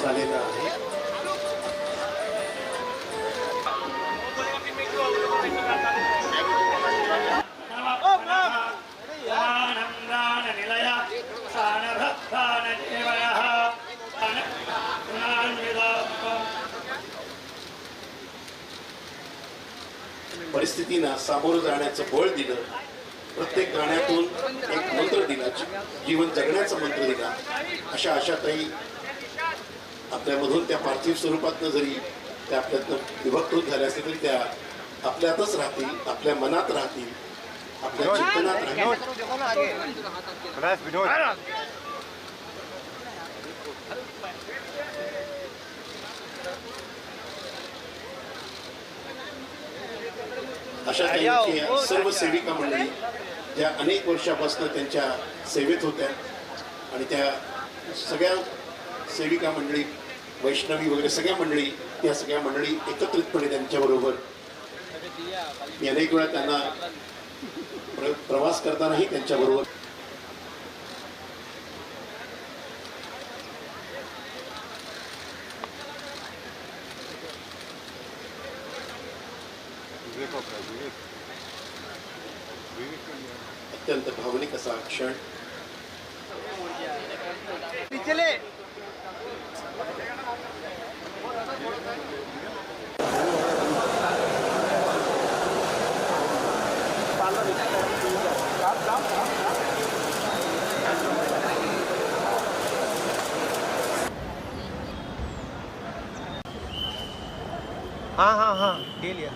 झालेलं आहे. परिस्थितींना सामोरं जाण्याचं बळ दिलं. प्रत्येक गाण्यातून एक मंत्र दिला, जीवन जगण्याचा मंत्र दिला. अशा आशाताई आपल्यामधून त्या पार्थिव स्वरूपातनं जरी त्या आपल्यातनं विभक्तृत झाल्या असतील तरी त्या आपल्यातच राहतील, आपल्या मनात राहतील, आपल्या चिंतनात राहतील. अशा त्यांच्या सर्व सेविका मंडळी ज्या अनेक वर्षापासून त्यांच्या सेवेत होत्या आणि त्या सगळ्या सेविका मंडळी, वैष्णवी वगैरे सगळ्या मंडळी, त्या सगळ्या मंडळी एकत्रितपणे त्यांच्याबरोबर मी अनेक वेळा त्यांना प्रवास करतानाही त्यांच्याबरोबर अत्यंत भावनिक असा क्षण. हाँ हाँ हाँ ले लिया.